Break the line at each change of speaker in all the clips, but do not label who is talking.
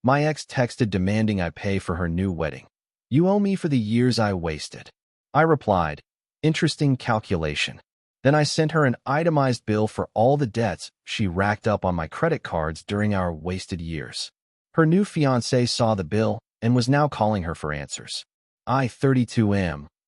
My ex texted demanding I pay for her new wedding. "You owe me for the years I wasted." I replied, "Interesting calculation." Then I sent her an itemized bill for all the debts she racked up on my credit cards during our wasted years. Her new fiancé saw the bill and was now calling her for answers. I, 32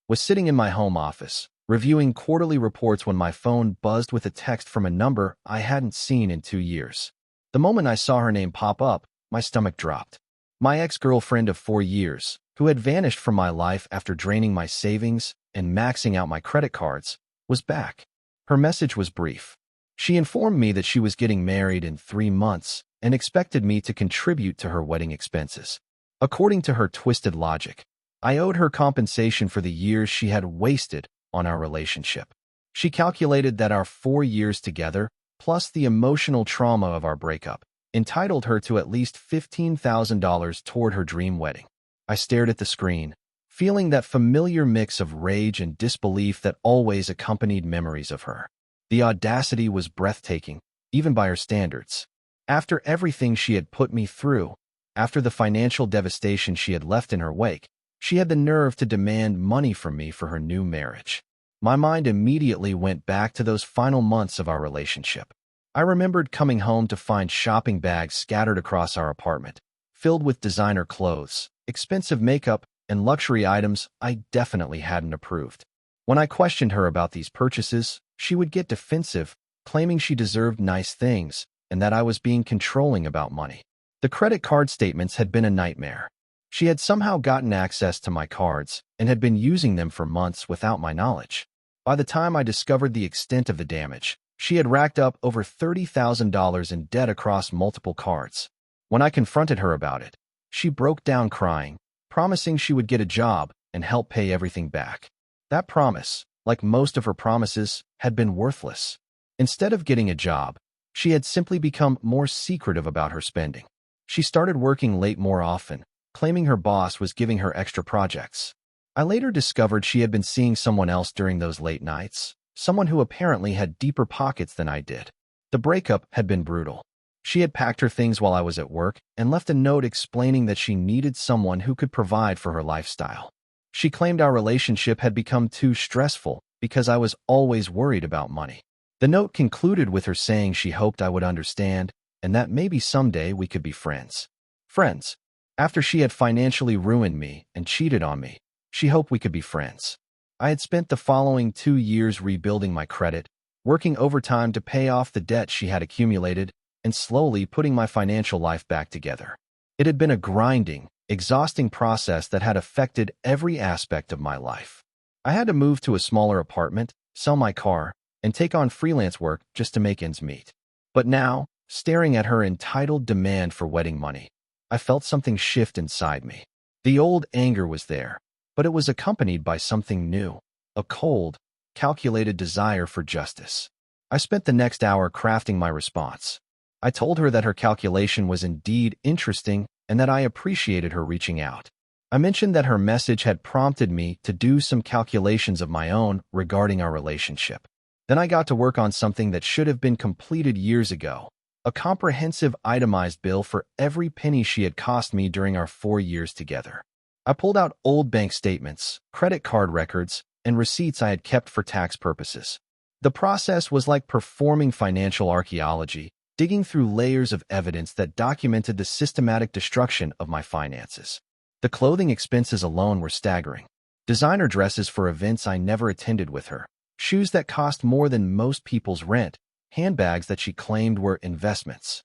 was sitting in my home office, reviewing quarterly reports when my phone buzzed with a text from a number I hadn't seen in 2 years. The moment I saw her name pop up, my stomach dropped. My ex-girlfriend of 4 years, who had vanished from my life after draining my savings and maxing out my credit cards, was back. Her message was brief. She informed me that she was getting married in 3 months and expected me to contribute to her wedding expenses. According to her twisted logic, I owed her compensation for the years she had wasted on our relationship. She calculated that our 4 years together, plus the emotional trauma of our breakup, entitled her to at least $15,000 toward her dream wedding. I stared at the screen, feeling that familiar mix of rage and disbelief that always accompanied memories of her. The audacity was breathtaking, even by her standards. After everything she had put me through, after the financial devastation she had left in her wake, she had the nerve to demand money from me for her new marriage. My mind immediately went back to those final months of our relationship. I remembered coming home to find shopping bags scattered across our apartment, filled with designer clothes, expensive makeup, and luxury items I definitely hadn't approved. When I questioned her about these purchases, she would get defensive, claiming she deserved nice things and that I was being controlling about money. The credit card statements had been a nightmare. She had somehow gotten access to my cards and had been using them for months without my knowledge. By the time I discovered the extent of the damage, she had racked up over $30,000 in debt across multiple cards. When I confronted her about it, she broke down crying, promising she would get a job and help pay everything back. That promise, like most of her promises, had been worthless. Instead of getting a job, she had simply become more secretive about her spending. She started working late more often, claiming her boss was giving her extra projects. I later discovered she had been seeing someone else during those late nights, someone who apparently had deeper pockets than I did. The breakup had been brutal. She had packed her things while I was at work and left a note explaining that she needed someone who could provide for her lifestyle. She claimed our relationship had become too stressful because I was always worried about money. The note concluded with her saying she hoped I would understand and that maybe someday we could be friends. Friends. After she had financially ruined me and cheated on me, she hoped we could be friends. I had spent the following 2 years rebuilding my credit, working overtime to pay off the debt she had accumulated, and slowly putting my financial life back together. It had been a grinding, exhausting process that had affected every aspect of my life. I had to move to a smaller apartment, sell my car, and take on freelance work just to make ends meet. But now, staring at her entitled demand for wedding money, I felt something shift inside me. The old anger was there, but it was accompanied by something new, a cold, calculated desire for justice. I spent the next hour crafting my response. I told her that her calculation was indeed interesting and that I appreciated her reaching out. I mentioned that her message had prompted me to do some calculations of my own regarding our relationship. Then I got to work on something that should have been completed years ago, a comprehensive itemized bill for every penny she had cost me during our 4 years together. I pulled out old bank statements, credit card records, and receipts I had kept for tax purposes. The process was like performing financial archaeology, digging through layers of evidence that documented the systematic destruction of my finances. The clothing expenses alone were staggering. Designer dresses for events I never attended with her, shoes that cost more than most people's rent, handbags that she claimed were investments.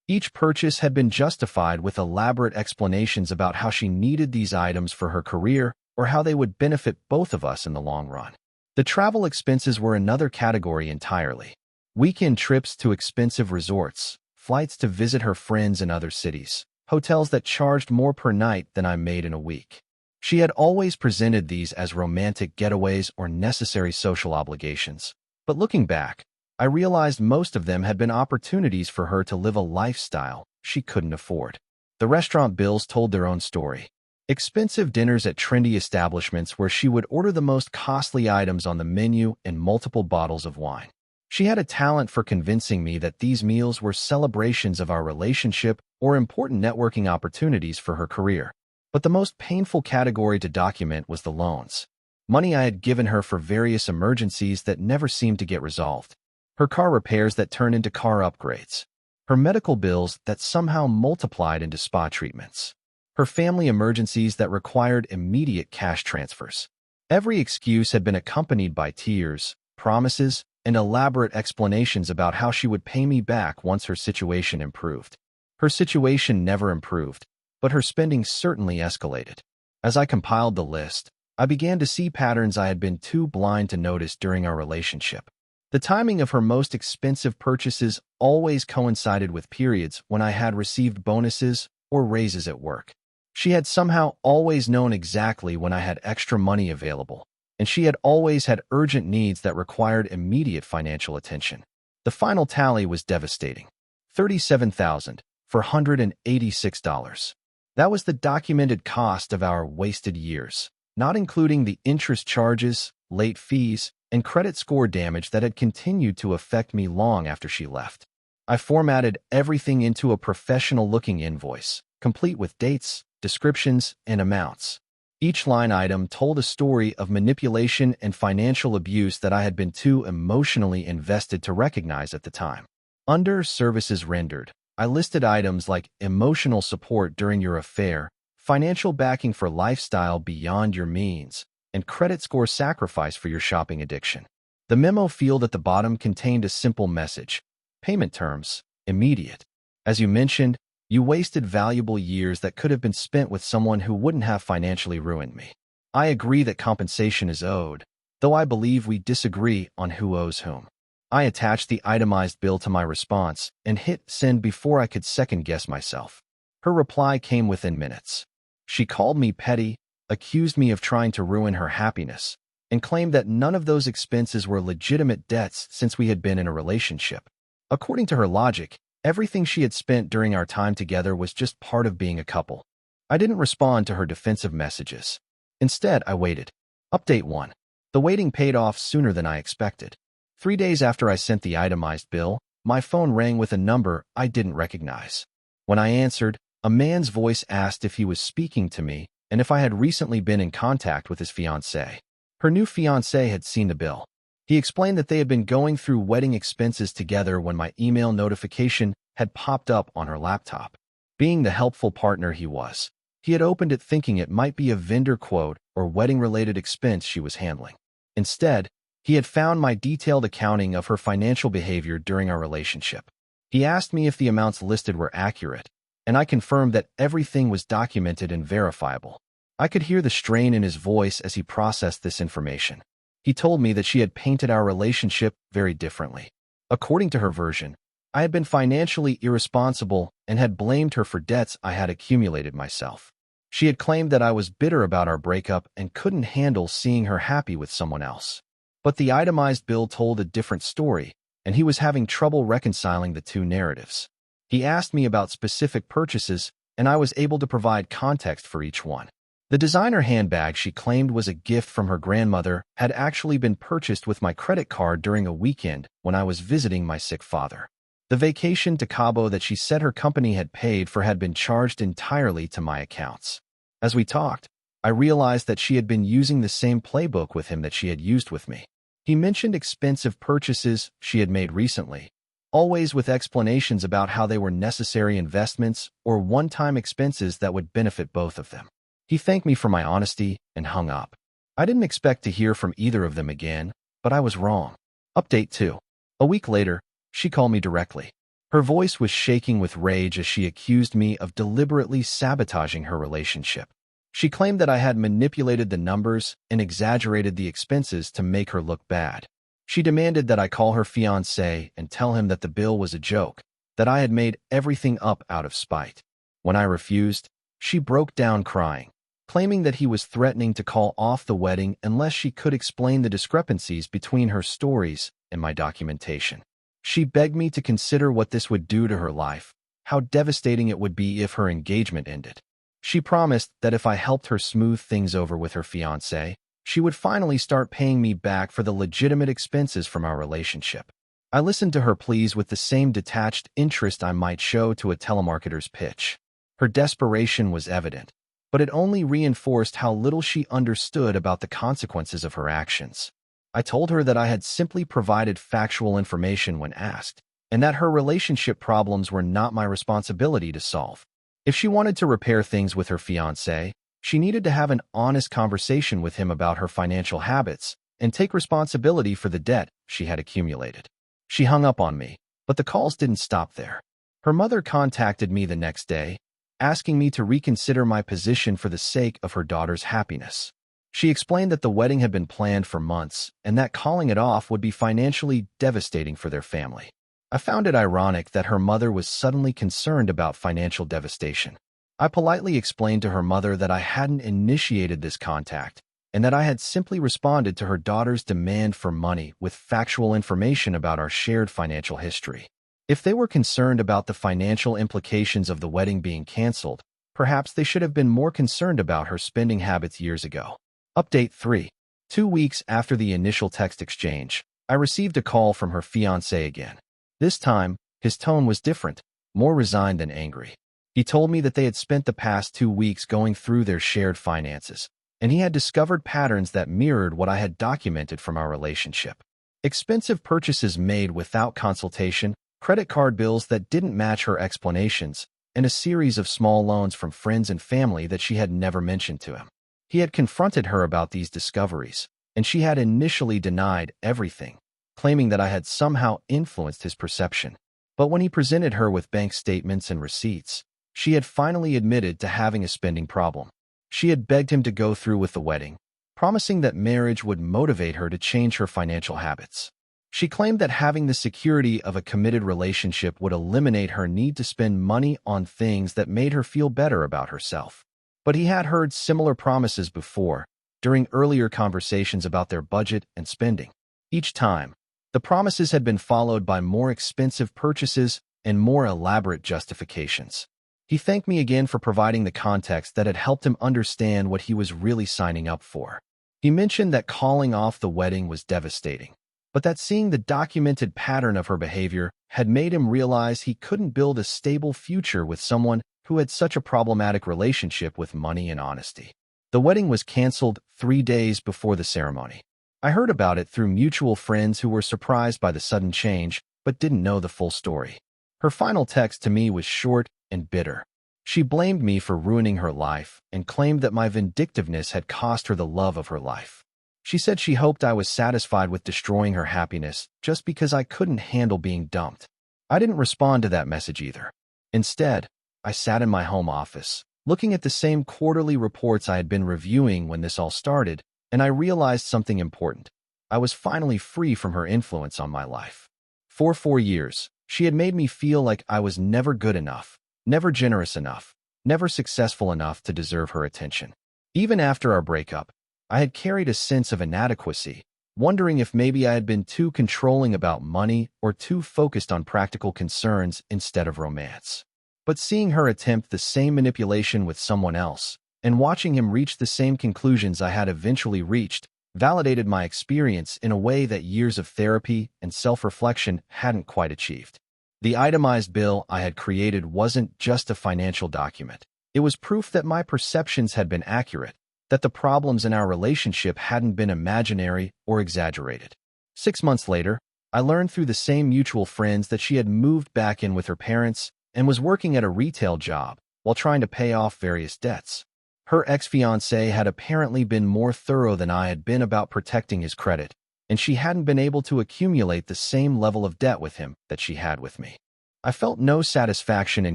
Each purchase had been justified with elaborate explanations about how she needed these items for her career or how they would benefit both of us in the long run. The travel expenses were another category entirely. Weekend trips to expensive resorts, flights to visit her friends in other cities, hotels that charged more per night than I made in a week. She had always presented these as romantic getaways or necessary social obligations. But looking back, I realized most of them had been opportunities for her to live a lifestyle she couldn't afford. The restaurant bills told their own story. Expensive dinners at trendy establishments where she would order the most costly items on the menu and multiple bottles of wine. She had a talent for convincing me that these meals were celebrations of our relationship or important networking opportunities for her career. But the most painful category to document was the loans. Money I had given her for various emergencies that never seemed to get resolved. Her car repairs that turned into car upgrades. Her medical bills that somehow multiplied into spa treatments. Her family emergencies that required immediate cash transfers. Every excuse had been accompanied by tears, promises, and elaborate explanations about how she would pay me back once her situation improved. Her situation never improved, but her spending certainly escalated. As I compiled the list, I began to see patterns I had been too blind to notice during our relationship. The timing of her most expensive purchases always coincided with periods when I had received bonuses or raises at work. She had somehow always known exactly when I had extra money available, and she had always had urgent needs that required immediate financial attention. The final tally was devastating. $37,486. That was the documented cost of our wasted years, not including the interest charges, late fees, and credit score damage that had continued to affect me long after she left. I formatted everything into a professional-looking invoice, complete with dates, descriptions, and amounts. Each line item told a story of manipulation and financial abuse that I had been too emotionally invested to recognize at the time. Under services rendered, I listed items like emotional support during your affair, financial backing for lifestyle beyond your means, and credit score sacrifice for your shopping addiction. The memo field at the bottom contained a simple message: payment terms, immediate. As you mentioned, you wasted valuable years that could have been spent with someone who wouldn't have financially ruined me. I agree that compensation is owed, though I believe we disagree on who owes whom. I attached the itemized bill to my response and hit send before I could second-guess myself. Her reply came within minutes. She called me petty, accused me of trying to ruin her happiness, and claimed that none of those expenses were legitimate debts since we had been in a relationship. According to her logic, everything she had spent during our time together was just part of being a couple. I didn't respond to her defensive messages. Instead, I waited. Update 1. The waiting paid off sooner than I expected. 3 days after I sent the itemized bill, my phone rang with a number I didn't recognize. When I answered, a man's voice asked if he was speaking to me and if I had recently been in contact with his fiancé. Her new fiancé had seen the bill. He explained that they had been going through wedding expenses together when my email notification had popped up on her laptop. Being the helpful partner he was, he had opened it thinking it might be a vendor quote or wedding-related expense she was handling. Instead, he had found my detailed accounting of her financial behavior during our relationship. He asked me if the amounts listed were accurate, and I confirmed that everything was documented and verifiable. I could hear the strain in his voice as he processed this information. He told me that she had painted our relationship very differently. According to her version, I had been financially irresponsible and had blamed her for debts I had accumulated myself. She had claimed that I was bitter about our breakup and couldn't handle seeing her happy with someone else. But the itemized bill told a different story, and he was having trouble reconciling the two narratives. He asked me about specific purchases, and I was able to provide context for each one. The designer handbag she claimed was a gift from her grandmother had actually been purchased with my credit card during a weekend when I was visiting my sick father. The vacation to Cabo that she said her company had paid for had been charged entirely to my accounts. As we talked, I realized that she had been using the same playbook with him that she had used with me. He mentioned expensive purchases she had made recently, always with explanations about how they were necessary investments or one-time expenses that would benefit both of them. He thanked me for my honesty and hung up. I didn't expect to hear from either of them again, but I was wrong. Update 2. A week later, she called me directly. Her voice was shaking with rage as she accused me of deliberately sabotaging her relationship. She claimed that I had manipulated the numbers and exaggerated the expenses to make her look bad. She demanded that I call her fiancé and tell him that the bill was a joke, that I had made everything up out of spite. When I refused, she broke down crying, claiming that he was threatening to call off the wedding unless she could explain the discrepancies between her stories and my documentation. She begged me to consider what this would do to her life, how devastating it would be if her engagement ended. She promised that if I helped her smooth things over with her fiancé, she would finally start paying me back for the legitimate expenses from our relationship. I listened to her pleas with the same detached interest I might show to a telemarketer's pitch. Her desperation was evident, but it only reinforced how little she understood about the consequences of her actions. I told her that I had simply provided factual information when asked, and that her relationship problems were not my responsibility to solve. If she wanted to repair things with her fiancé, she needed to have an honest conversation with him about her financial habits and take responsibility for the debt she had accumulated. She hung up on me, but the calls didn't stop there. Her mother contacted me the next day, asking me to reconsider my position for the sake of her daughter's happiness. She explained that the wedding had been planned for months and that calling it off would be financially devastating for their family. I found it ironic that her mother was suddenly concerned about financial devastation. I politely explained to her mother that I hadn't initiated this contact and that I had simply responded to her daughter's demand for money with factual information about our shared financial history. If they were concerned about the financial implications of the wedding being canceled, perhaps they should have been more concerned about her spending habits years ago. Update 3. 2 weeks after the initial text exchange, I received a call from her fiancé again. This time, his tone was different, more resigned than angry. He told me that they had spent the past 2 weeks going through their shared finances, and he had discovered patterns that mirrored what I had documented from our relationship. Expensive purchases made without consultation, credit card bills that didn't match her explanations, and a series of small loans from friends and family that she had never mentioned to him. He had confronted her about these discoveries, and she had initially denied everything, claiming that I had somehow influenced his perception. But when he presented her with bank statements and receipts, she had finally admitted to having a spending problem. She had begged him to go through with the wedding, promising that marriage would motivate her to change her financial habits. She claimed that having the security of a committed relationship would eliminate her need to spend money on things that made her feel better about herself. But he had heard similar promises before, during earlier conversations about their budget and spending. Each time, the promises had been followed by more expensive purchases and more elaborate justifications. He thanked me again for providing the context that had helped him understand what he was really signing up for. He mentioned that calling off the wedding was devastating, but that seeing the documented pattern of her behavior had made him realize he couldn't build a stable future with someone who had such a problematic relationship with money and honesty. The wedding was canceled 3 days before the ceremony. I heard about it through mutual friends who were surprised by the sudden change but didn't know the full story. Her final text to me was short and bitter. She blamed me for ruining her life and claimed that my vindictiveness had cost her the love of her life. She said she hoped I was satisfied with destroying her happiness just because I couldn't handle being dumped. I didn't respond to that message either. Instead, I sat in my home office, looking at the same quarterly reports I had been reviewing when this all started, and I realized something important. I was finally free from her influence on my life. For 4 years, she had made me feel like I was never good enough, never generous enough, never successful enough to deserve her attention. Even after our breakup, I had carried a sense of inadequacy, wondering if maybe I had been too controlling about money or too focused on practical concerns instead of romance. But seeing her attempt the same manipulation with someone else, and watching him reach the same conclusions I had eventually reached, validated my experience in a way that years of therapy and self-reflection hadn't quite achieved. The itemized bill I had created wasn't just a financial document. It was proof that my perceptions had been accurate, that the problems in our relationship hadn't been imaginary or exaggerated. 6 months later, I learned through the same mutual friends that she had moved back in with her parents and was working at a retail job while trying to pay off various debts. Her ex-fiancé had apparently been more thorough than I had been about protecting his credit, and she hadn't been able to accumulate the same level of debt with him that she had with me. I felt no satisfaction in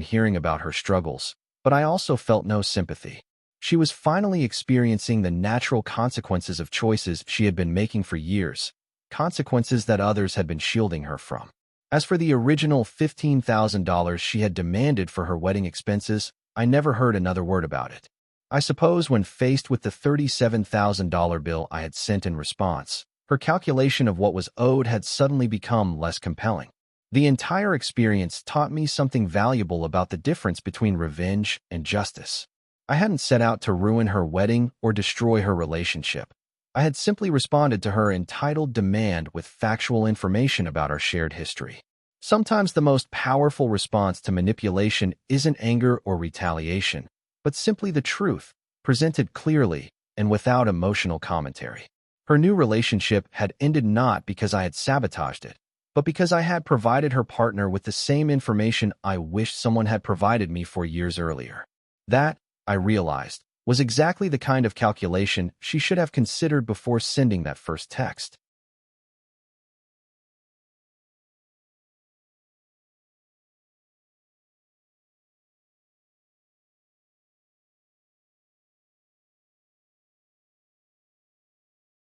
hearing about her struggles, but I also felt no sympathy. She was finally experiencing the natural consequences of choices she had been making for years, consequences that others had been shielding her from. As for the original $15,000 she had demanded for her wedding expenses, I never heard another word about it. I suppose when faced with the $37,000 bill I had sent in response, her calculation of what was owed had suddenly become less compelling. The entire experience taught me something valuable about the difference between revenge and justice. I hadn't set out to ruin her wedding or destroy her relationship. I had simply responded to her entitled demand with factual information about our shared history. Sometimes the most powerful response to manipulation isn't anger or retaliation, but simply the truth, presented clearly and without emotional commentary. Her new relationship had ended not because I had sabotaged it, but because I had provided her partner with the same information I wished someone had provided me 4 years earlier. That, I realized, was exactly the kind of calculation she should have considered before sending that first text.